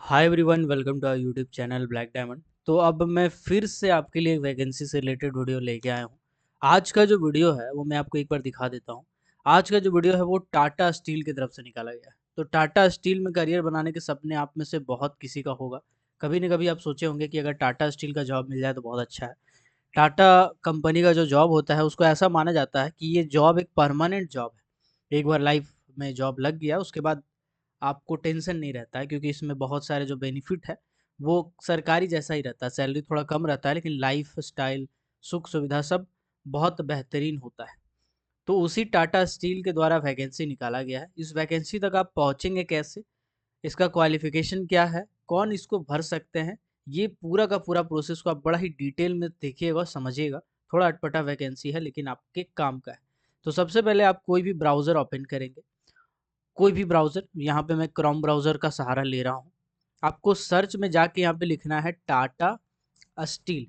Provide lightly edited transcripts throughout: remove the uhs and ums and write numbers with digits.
Hi everyone, welcome to our YouTube channel black diamond. तो अब मैं फिर से आपके लिए एक वैकेंसी से रिलेटेड वीडियो लेके आया हूँ। आज का जो वीडियो है वो मैं आपको एक बार दिखा देता हूँ। आज का जो वीडियो है वो टाटा स्टील की तरफ से निकाला गया है। तो टाटा स्टील में करियर बनाने के सपने आप में से बहुत किसी का होगा। कभी न कभी आप सोचे होंगे कि अगर टाटा स्टील का जॉब मिल जाए तो बहुत अच्छा है। टाटा कंपनी का जो जॉब होता है उसको ऐसा माना जाता है कि ये जॉब एक परमानेंट जॉब है। एक बार लाइफ में जॉब लग गया उसके बाद आपको टेंशन नहीं रहता है, क्योंकि इसमें बहुत सारे जो बेनिफिट है वो सरकारी जैसा ही रहता है। सैलरी थोड़ा कम रहता है लेकिन लाइफ स्टाइल, सुख सुविधा सब बहुत बेहतरीन होता है। तो उसी टाटा स्टील के द्वारा वैकेंसी निकाला गया है। इस वैकेंसी तक आप पहुंचेंगे कैसे, इसका क्वालिफिकेशन क्या है, कौन इसको भर सकते हैं, ये पूरा का पूरा प्रोसेस को आप बड़ा ही डिटेल में देखिएगा, समझिएगा। थोड़ा अटपटा वैकेंसी है लेकिन आपके काम का है। तो सबसे पहले आप कोई भी ब्राउज़र ओपन करेंगे। कोई भी ब्राउज़र, यहाँ पे मैं क्रोम ब्राउज़र का सहारा ले रहा हूँ। आपको सर्च में जाके यहाँ पे लिखना है टाटा स्टील।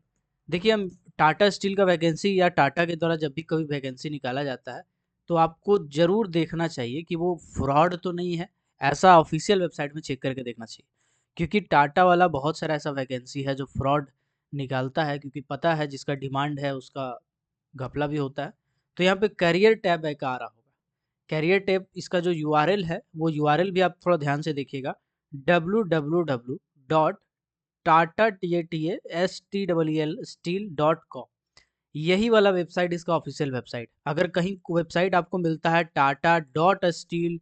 देखिए, हम टाटा स्टील का वैकेंसी या टाटा के द्वारा जब भी कभी वैकेंसी निकाला जाता है तो आपको ज़रूर देखना चाहिए कि वो फ्रॉड तो नहीं है। ऐसा ऑफिशियल वेबसाइट में चेक करके देखना चाहिए, क्योंकि टाटा वाला बहुत सारा ऐसा वैकेंसी है जो फ्रॉड निकालता है, क्योंकि पता है जिसका डिमांड है उसका घपला भी होता है। तो यहाँ पे करियर टैब एक आ रहा होगा। कैरियर टैब, इसका जो यूआरएल है वो यूआरएल भी आप थोड़ा ध्यान से देखिएगा। www.tata steel.com, यही वाला वेबसाइट इसका ऑफिशियल वेबसाइट। अगर कहीं वेबसाइट आपको मिलता है Tata dot steel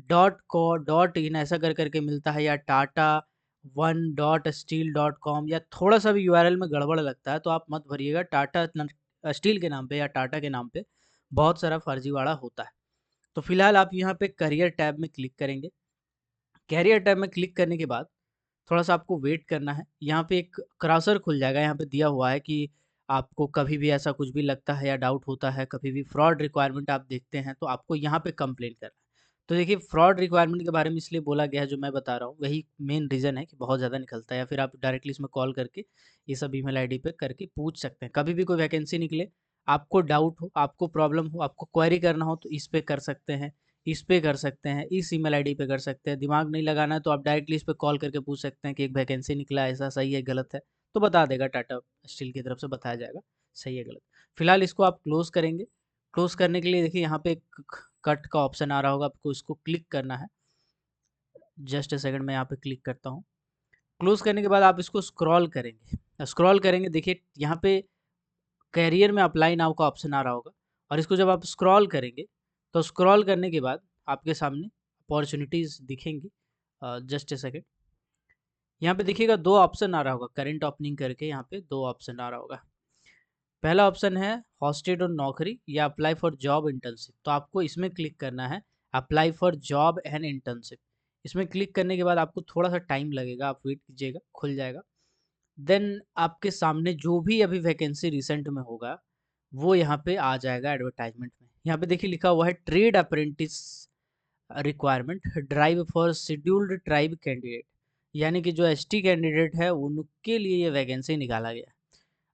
dot co dot in ऐसा कर करके मिलता है, या Tata one dot steel dot com, या थोड़ा सा भी यूआरएल में गड़बड़ लगता है तो आप मत भरिएगा। टाटा स्टील के नाम पे या टाटा के नाम पे बहुत सारा फर्जीवाड़ा होता है। तो फिलहाल आप यहाँ पे करियर टैब में क्लिक करेंगे। कैरियर टैब में क्लिक करने के बाद थोड़ा-सा आपको वेट करना है। यहाँ पे एक क्रॉसर खुल जाएगा, यहाँ पे दिया हुआ है कि आपको कभी भी ऐसा कुछ भी लगता है या डाउट होता है, कभी भी फ्रॉड रिक्वायरमेंट आप देखते हैं, तो आपको यहाँ पे कंप्लेंट करना है। तो देखिए, फ्रॉड रिक्वायरमेंट के बारे में इसलिए बोला गया है, जो मैं बता रहा हूँ, वही मेन रीज़न है कि बहुत ज़्यादा निकलता है। या फिर आप डायरेक्टली इसमें कॉल करके ये सब ईमेल आईडी पे करके पूछ सकते हैं। कभी भी कोई वैकेंसी निकले, आपको डाउट हो, आपको प्रॉब्लम हो, आपको क्वेरी करना हो तो इस पे कर सकते हैं, इस पे कर सकते हैं, इस ईमेल आईडी पे कर सकते हैं। दिमाग नहीं लगाना है तो आप डायरेक्टली इस पे कॉल करके पूछ सकते हैं कि एक वैकेंसी निकला है, ऐसा सही है गलत है, तो बता देगा टाटा स्टील की तरफ से, बताया जाएगा सही है गलत। फिलहाल इसको आप क्लोज करेंगे। क्लोज करने के लिए देखिए यहाँ पे एक कट का ऑप्शन आ रहा होगा, आपको इसको क्लिक करना है। जस्ट अ सेकंड, मैं यहाँ पे क्लिक करता हूँ। क्लोज करने के बाद आप इसको स्क्रॉल करेंगे। स्क्रॉल करेंगे, देखिए यहाँ पे कैरियर में अप्लाई नाउ का ऑप्शन आ रहा होगा, और इसको जब आप स्क्रॉल करेंगे तो स्क्रॉल करने के बाद आपके सामने अपॉर्चुनिटीज़ दिखेंगी। जस्ट अ सेकंड, यहाँ पे देखिएगा दो ऑप्शन आ रहा होगा, करंट ओपनिंग करके यहाँ पे दो ऑप्शन आ रहा होगा। पहला ऑप्शन है हॉस्टेड और नौकरी या अप्लाई फॉर जॉब इंटर्नशिप, तो आपको इसमें क्लिक करना है, apply for job and internship. इसमें क्लिक करने के बाद आपको थोड़ा सा टाइम लगेगा, आप वेट कीजिएगा, खुल जाएगा। देन आपके सामने जो भी अभी वैकेंसी रिसेंट में होगा वो यहाँ पे आ जाएगा एडवर्टाइजमेंट में। यहाँ पे देखिए लिखा हुआ है trade apprentice requirement drive for scheduled tribe candidate, यानी कि जो एसटी कैंडिडेट है उनके लिए ये वैकेंसी निकाला गया है।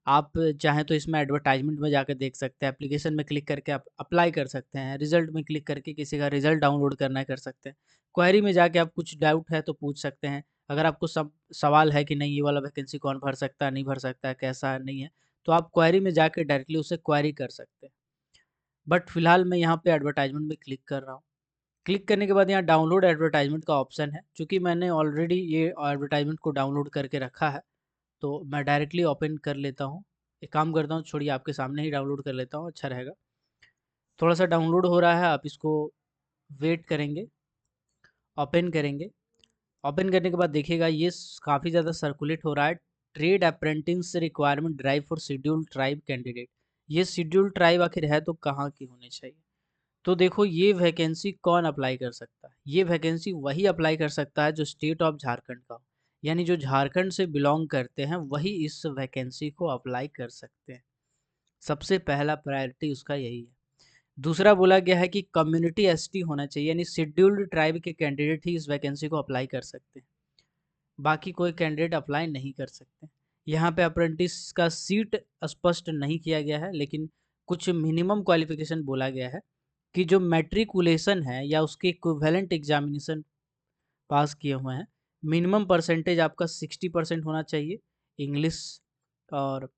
आप चाहें तो इसमें एडवर्टाइजमेंट में जाकर देख सकते हैं, एप्लीकेशन में क्लिक करके आप अप्लाई कर सकते हैं, रिजल्ट में क्लिक करके किसी का रिजल्ट डाउनलोड करना है कर सकते हैं, क्वेरी में जाके आप कुछ डाउट है तो पूछ सकते हैं। अगर आपको सब सवाल है कि नहीं ये वाला वैकेंसी कौन भर सकता है, नहीं भर सकता है, कैसा है, नहीं है, तो आप क्वेरी में जाके डायरेक्टली उससे क्वेरी कर सकते हैं। बट फिलहाल मैं यहाँ पे एडवर्टाइजमेंट में क्लिक कर रहा हूँ। क्लिक करने के बाद यहाँ डाउनलोड एडवर्टाइजमेंट का ऑप्शन है। चूँकि मैंने ऑलरेडी ये एडवर्टाइजमेंट को डाउनलोड करके रखा है तो मैं डायरेक्टली ओपन कर लेता हूँ। एक काम करता हूँ, छोड़िए आपके सामने ही डाउनलोड कर लेता हूँ, अच्छा रहेगा। थोड़ा सा डाउनलोड हो रहा है, आप इसको वेट करेंगे, ओपन करेंगे। ओपन करने के बाद देखिएगा ये काफ़ी ज़्यादा सर्कुलेट हो रहा है। Trade apprentice requirement drive for scheduled tribe candidate. ये शेड्यूल्ड ट्राइब आखिर है तो कहाँ की होनी चाहिए? तो देखो, ये वैकेंसी कौन अप्लाई कर सकता है? ये वैकेंसी वही अप्लाई कर सकता है जो स्टेट ऑफ झारखंड का हो, यानी जो झारखंड से बिलोंग करते हैं वही इस वैकेंसी को अप्लाई कर सकते हैं। सबसे पहला प्रायोरिटी उसका यही है। दूसरा बोला गया है कि कम्युनिटी एसटी होना चाहिए, यानी शेड्यूल्ड ट्राइब के कैंडिडेट ही इस वैकेंसी को अप्लाई कर सकते हैं, बाकी कोई कैंडिडेट अप्लाई नहीं कर सकते। यहाँ पे अप्रेंटिस का सीट स्पष्ट नहीं किया गया है, लेकिन कुछ मिनिमम क्वालिफिकेशन बोला गया है कि जो मैट्रिकुलेशन है या उसके इक्विवेलेंट एग्जामिनेशन पास किए हुए हैं मिनिमम परसेंटेज आपका 60% होना चाहिए इंग्लिश, और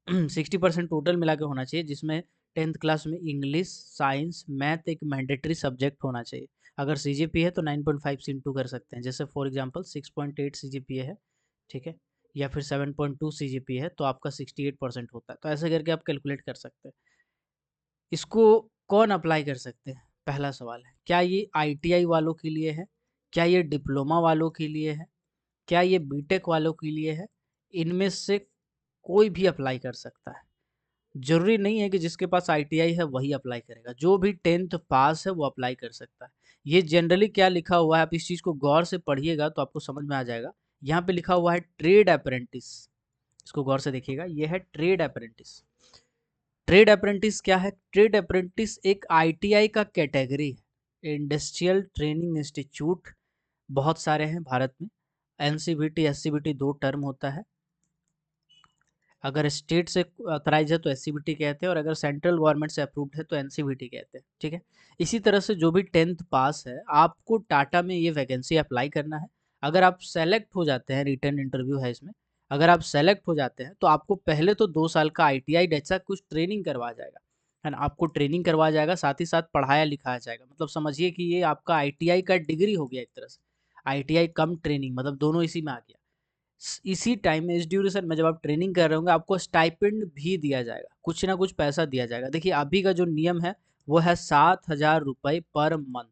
60% टोटल मिला के होना चाहिए, जिसमें 10th क्लास में इंग्लिश, साइंस, मैथ एक मैंडेटरी सब्जेक्ट होना चाहिए। अगर सीजीपी है तो 9.5 से इंटू कर सकते हैं, जैसे फॉर एग्जांपल 6.8 सीजीपी है, ठीक है, या फिर 7.2 सीजीपी है तो आपका 68% होता है। तो ऐसे करके आप कैलकुलेट कर सकते हैं। इसको कौन अप्लाई कर सकते हैं, पहला सवाल है। क्या ये आईटीआई वालों के लिए है, क्या ये डिप्लोमा वालों के लिए है, क्या ये बीटेक वालों के लिए है? इनमें से कोई भी अप्लाई कर सकता है। ज़रूरी नहीं है कि जिसके पास आईटीआई है वही अप्लाई करेगा, जो भी 10th पास है वो अप्लाई कर सकता है। ये जनरली क्या लिखा हुआ है, आप इस चीज़ को गौर से पढ़िएगा तो आपको समझ में आ जाएगा। यहाँ पे लिखा हुआ है ट्रेड अप्रेंटिस, इसको गौर से देखिएगा, ये है ट्रेड अप्रेंटिस। ट्रेड अप्रेंटिस क्या है? ट्रेड अप्रेंटिस एक आईटीआई का कैटेगरी है, इंडस्ट्रियल ट्रेनिंग इंस्टीट्यूट। बहुत सारे हैं भारत में, एनसीबीटी एससीबीटी दो टर्म होता है। अगर स्टेट से ऑथराइज है तो एससीबीटी कहते हैं, और अगर सेंट्रल गवर्नमेंट से अप्रूव्ड है तो एनसीबीटी कहते हैं, ठीक है। इसी तरह से जो भी 10th पास है, आपको टाटा में ये वैकेंसी अप्लाई करना है। अगर आप सेलेक्ट हो जाते हैं, रिटर्न इंटरव्यू है इसमें, अगर आप सेलेक्ट हो जाते हैं तो आपको पहले तो 2 साल का आईटीआई जैसा कुछ ट्रेनिंग करवाया जाएगा, है ना। आपको ट्रेनिंग करवाया जाएगा, साथ ही साथ पढ़ाया लिखाया जाएगा। मतलब समझिए कि ये आपका आईटीआई का डिग्री हो गया एक तरह से, आईटीआई कम ट्रेनिंग, मतलब दोनों इसी में आ गया। इसी टाइम में, इस ड्यूरेशन में जब आप ट्रेनिंग कर रहे होंगे, आपको स्टाइपेंड भी दिया जाएगा, कुछ ना कुछ पैसा दिया जाएगा। देखिए अभी का जो नियम है वो है 7,000 रुपये पर मंथ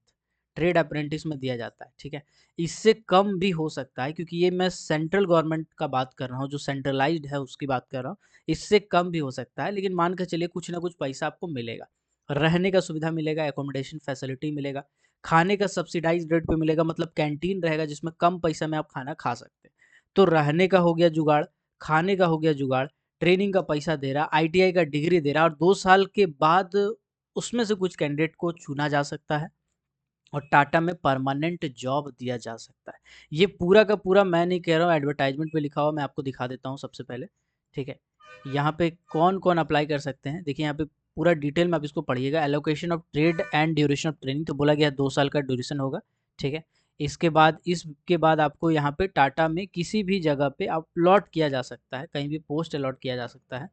ट्रेड अप्रेंटिस में दिया जाता है, ठीक है। इससे कम भी हो सकता है, क्योंकि ये मैं सेंट्रल गवर्नमेंट का बात कर रहा हूँ, जो सेंट्रलाइज्ड है उसकी बात कर रहा हूँ। इससे कम भी हो सकता है, लेकिन मान के चलिए कुछ ना कुछ पैसा आपको मिलेगा। रहने का सुविधा मिलेगा, एकोमोडेशन फैसिलिटी मिलेगा, खाने का सब्सिडाइज रेट पे मिलेगा, मतलब कैंटीन रहेगा जिसमें कम पैसा में आप खाना खा सकते हैं। तो रहने का हो गया जुगाड़, खाने का हो गया जुगाड़, ट्रेनिंग का पैसा दे रहा, आईटीआई का डिग्री दे रहा, और 2 साल के बाद उसमें से कुछ कैंडिडेट को चुना जा सकता है और टाटा में परमानेंट जॉब दिया जा सकता है। ये पूरा का पूरा मैं नहीं कह रहा हूँ, एडवर्टाइजमेंट पे लिखा हुआ, मैं आपको दिखा देता हूँ सबसे पहले, ठीक है। यहाँ पे कौन-कौन अप्लाई कर सकते हैं, देखिए यहाँ पे पूरा डिटेल में आप इसको पढ़िएगा। Allocation of trade and duration of training, तो बोला गया 2 साल का ड्यूरेशन होगा, ठीक है। इसके बाद आपको यहाँ पे टाटा में किसी भी जगह पे अलॉट किया जा सकता है, कहीं भी पोस्ट अलॉट किया जा सकता है,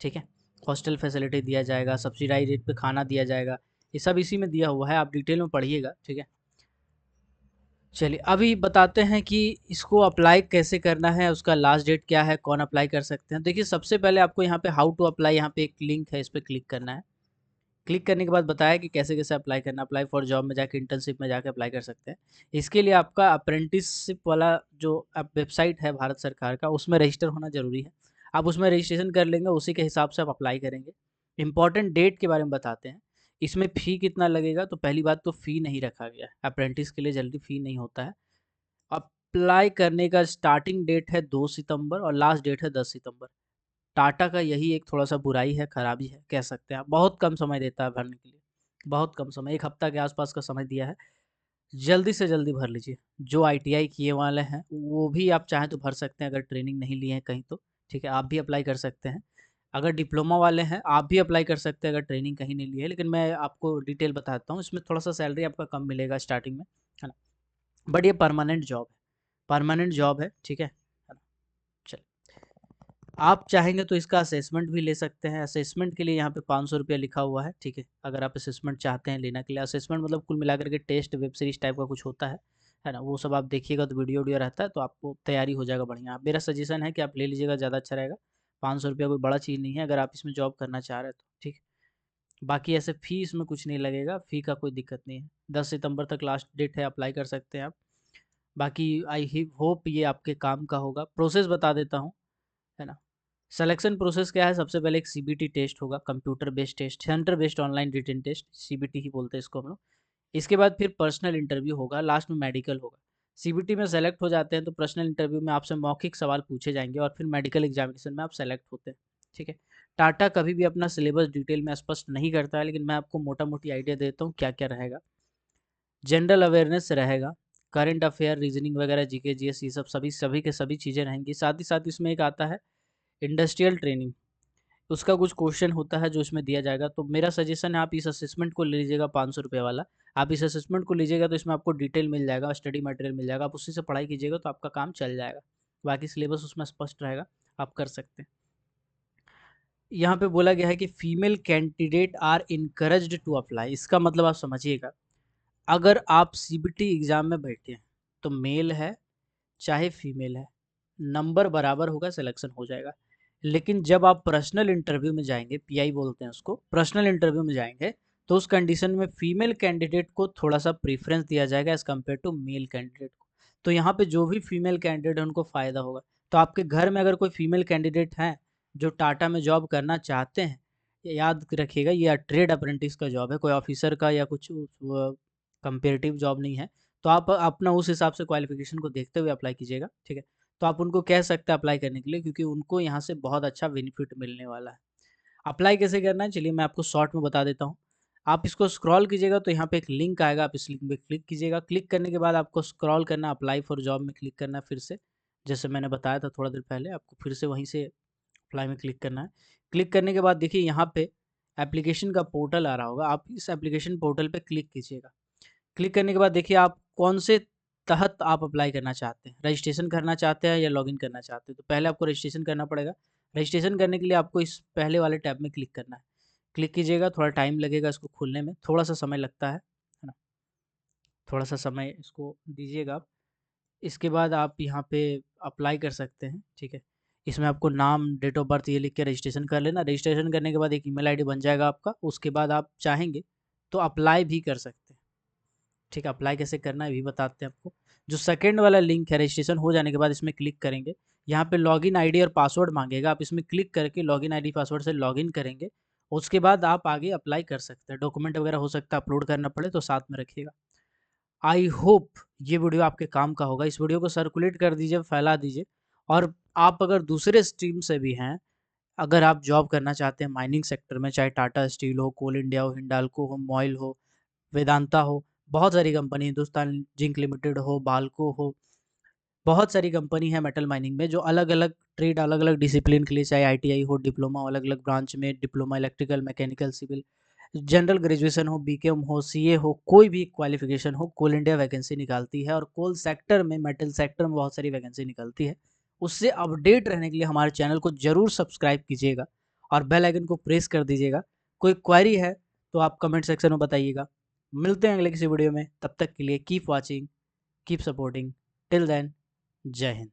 ठीक है। हॉस्टल फैसिलिटी दिया जाएगा, सब्सिडाइज रेट पे खाना दिया जाएगा, ये सब इसी में दिया हुआ है, आप डिटेल में पढ़िएगा, ठीक है। चलिए अभी बताते हैं कि इसको अप्लाई कैसे करना है, उसका लास्ट डेट क्या है, कौन अप्लाई कर सकते हैं। देखिए सबसे पहले आपको यहाँ पे हाउ टू अप्लाई, यहाँ पे एक लिंक है, इस पर क्लिक करना है। क्लिक करने के बाद बताया कि कैसे कैसे अप्लाई करना। अप्लाई फॉर जॉब में जाके, इंटर्नशिप में जाके अप्लाई कर सकते हैं। इसके लिए आपका अप्रेंटिसशिप वाला जो वेबसाइट है भारत सरकार का, उसमें रजिस्टर होना जरूरी है। आप उसमें रजिस्ट्रेशन कर लेंगे, उसी के हिसाब से आप अप्लाई करेंगे। इंपॉर्टेंट डेट के बारे में बताते हैं। इसमें फ़ी कितना लगेगा, तो पहली बात तो फ़ी नहीं रखा गया है, अप्रेंटिस के लिए जल्दी फ़ी नहीं होता है। अप्लाई करने का स्टार्टिंग डेट है 2 सितंबर और लास्ट डेट है 10 सितंबर। टाटा का यही एक थोड़ा-सा बुराई है, खराबी है, कह सकते हैं आप। बहुत कम समय देता है भरने के लिए, बहुत कम समय, 1 हफ्ता के आसपास का समय दिया है। जल्दी से जल्दी भर लीजिए। जो आईटीआई किए वाले हैं, वो भी आप चाहें तो भर सकते हैं, अगर ट्रेनिंग नहीं लिए हैं कहीं तो, ठीक है, आप भी अप्लाई कर सकते हैं। अगर डिप्लोमा वाले हैं, आप भी अप्लाई कर सकते हैं, अगर ट्रेनिंग कहीं नहीं ली है। लेकिन मैं आपको डिटेल बताता हूँ, इसमें थोड़ा-सा सैलरी आपका कम मिलेगा स्टार्टिंग में, है ना? बट ये परमानेंट जॉब है, परमानेंट जॉब है, ठीक है ना? चलिए। आप चाहेंगे तो इसका असेसमेंट भी ले सकते हैं। असेसमेंट के लिए यहाँ पे 500 रुपया लिखा हुआ है, ठीक है। अगर आप असेसमेंट चाहते हैं लेना के लिए, असेसमेंट मतलब कुल मिलाकर के टेस्ट, वेब सीरीज टाइप का कुछ होता है ना। वो सब आप देखिएगा तो वीडियो वीडियो रहता है, तो आपको तैयारी हो जाएगा बढ़िया। मेरा सजेशन है कि आप ले लीजिएगा, ज़्यादा अच्छा रहेगा। 500 रुपया कोई बड़ा चीज़ नहीं है, अगर आप इसमें जॉब करना चाह रहे हैं तो, ठीक। बाकी ऐसे फ़ी इसमें कुछ नहीं लगेगा, फ़ी का कोई दिक्कत नहीं है। 10 सितंबर तक लास्ट डेट है, अप्लाई कर सकते हैं आप। बाकी आई ही होप ये आपके काम का होगा। प्रोसेस बता देता हूँ, है ना। सिलेक्शन प्रोसेस क्या है, सबसे पहले एक सीबीटी टेस्ट होगा, computer based test, centre based online written test, CBT ही बोलते हैं इसको हम लोग। इसके बाद फिर पर्सनल इंटरव्यू होगा, लास्ट में मेडिकल होगा। सीबीटी में सेलेक्ट हो जाते हैं तो पर्सनल इंटरव्यू में आपसे मौखिक सवाल पूछे जाएंगे, और फिर मेडिकल एग्जामिनेशन में आप सेलेक्ट होते हैं, ठीक है। टाटा कभी भी अपना सिलेबस डिटेल में स्पष्ट नहीं करता है, लेकिन मैं आपको मोटा मोटी आइडिया देता हूँ क्या क्या रहेगा। जनरल अवेयरनेस रहेगा, करंट अफेयर, रीजनिंग वगैरह, जीके जीएस, ये सब सभी सभी के सभी चीज़ें रहेंगी। साथ ही साथ इसमें एक आता है इंडस्ट्रियल ट्रेनिंग। उसका कुछ क्वेश्चन होता है जो इसमें दिया जाएगा। तो मेरा सजेशन है आप इस असेसमेंट को ले लीजिएगा 500 रुपये वाला। आप इस असेसमेंट को लीजिएगा तो इसमें आपको डिटेल मिल जाएगा, स्टडी मटेरियल मिल जाएगा, आप उसी से पढ़ाई कीजिएगा तो आपका काम चल जाएगा। बाकी सिलेबस उसमें स्पष्ट रहेगा, आप कर सकते हैं। यहाँ पे बोला गया है कि female candidate are encouraged to apply. इसका मतलब आप समझिएगा, अगर आप सीबीटी एग्ज़ाम में बैठे हैं तो मेल है चाहे फीमेल है, नंबर बराबर होगा, सिलेक्शन हो जाएगा। लेकिन जब आप पर्सनल इंटरव्यू में जाएंगे, पीआई बोलते हैं उसको, पर्सनल इंटरव्यू में जाएंगे तो उस कंडीशन में फीमेल कैंडिडेट को थोड़ा सा प्रीफरेंस दिया जाएगा as compare to male candidate को। तो यहाँ पे जो भी फीमेल कैंडिडेट है उनको फ़ायदा होगा। तो आपके घर में अगर कोई फीमेल कैंडिडेट हैं जो टाटा में जॉब करना चाहते हैं, याद रखिएगा ये ट्रेड अप्रेंटिस का जॉब है, कोई ऑफिसर का या कुछ कंपेरेटिव जॉब नहीं है। तो आप अपना उस हिसाब से क्वालिफिकेशन को देखते हुए अप्लाई कीजिएगा, ठीक है। तो आप उनको कह सकते हैं अप्लाई करने के लिए, क्योंकि उनको यहाँ से बहुत अच्छा बेनिफिट मिलने वाला है। अप्लाई कैसे करना है चलिए मैं आपको शॉर्ट में बता देता हूँ। आप इसको स्क्रॉल कीजिएगा तो यहाँ पे एक लिंक आएगा, आप इस लिंक पे क्लिक कीजिएगा। क्लिक करने के बाद आपको स्क्रॉल करना, अप्लाई फॉर जॉब में क्लिक करना है फिर से, जैसे मैंने बताया था थोड़ा देर पहले, आपको फिर से वहीं से अप्लाई में क्लिक करना है। क्लिक करने के बाद देखिए यहाँ पे एप्लीकेशन का पोर्टल आ रहा होगा, आप इस एप्लीकेशन पोर्टल पे क्लिक कीजिएगा। क्लिक करने के बाद देखिए आप कौन से तहत आप अप्लाई करना चाहते हैं, रजिस्ट्रेशन करना चाहते हैं या लॉगिन करना चाहते हैं। तो पहले आपको रजिस्ट्रेशन करना पड़ेगा। रजिस्ट्रेशन करने के लिए आपको इस पहले वाले टैब में क्लिक करना है। क्लिक कीजिएगा, थोड़ा टाइम लगेगा इसको खुलने में, थोड़ा सा समय लगता है ना, थोड़ा सा समय इसको दीजिएगा आप। इसके बाद आप यहाँ पे अप्लाई कर सकते हैं, ठीक है। इसमें आपको नाम, डेट ऑफ बर्थ ये लिख के रजिस्ट्रेशन कर लेना। रजिस्ट्रेशन करने के बाद एक ईमेल आईडी बन जाएगा आपका। उसके बाद आप चाहेंगे तो अप्लाई भी कर सकते हैं, ठीक है। अप्लाई कैसे करना है भी बताते हैं आपको। जो सेकंड वाला लिंक है, रजिस्ट्रेशन हो जाने के बाद इसमें क्लिक करेंगे। यहाँ पे लॉगिन आईडी और पासवर्ड मांगेगा, आप इसमें क्लिक करके लॉगिन आईडी पासवर्ड से लॉगिन करेंगे। उसके बाद आप आगे अप्लाई कर सकते हैं। डॉक्यूमेंट वगैरह हो सकता है अपलोड करना पड़े तो साथ में रखिएगा। आई होप ये वीडियो आपके काम का होगा। इस वीडियो को सर्कुलेट कर दीजिए, फैला दीजिए। और आप अगर दूसरे स्ट्रीम से भी हैं, अगर आप जॉब करना चाहते हैं माइनिंग सेक्टर में, चाहे टाटा स्टील हो, कोल इंडिया हो, हिंडाल्को हो, मॉइल हो, वेदांता हो, बहुत सारी कंपनी, हिंदुस्तान जिंक लिमिटेड हो, बाल्को हो, बहुत सारी कंपनी है मेटल माइनिंग में जो अलग अलग ट्रेड, अलग अलग डिसिप्लिन के लिए, चाहे आईटीआई हो, डिप्लोमा हो, अलग अलग ब्रांच में diploma, electrical, mechanical, civil, general graduation हो, बीकॉम हो, सीए हो, कोई भी क्वालिफिकेशन हो, कोल इंडिया वैकेंसी निकालती है। और कोल सेक्टर में, मेटल सेक्टर में बहुत सारी वैकेंसी निकलती है। उससे अपडेट रहने के लिए हमारे चैनल को जरूर सब्सक्राइब कीजिएगा और बेल आइकन को प्रेस कर दीजिएगा। कोई क्वेरी है तो आप कमेंट सेक्शन में बताइएगा। मिलते हैं अगले किसी वीडियो में, तब तक के लिए keep watching, keep supporting, till then, जय हिंद।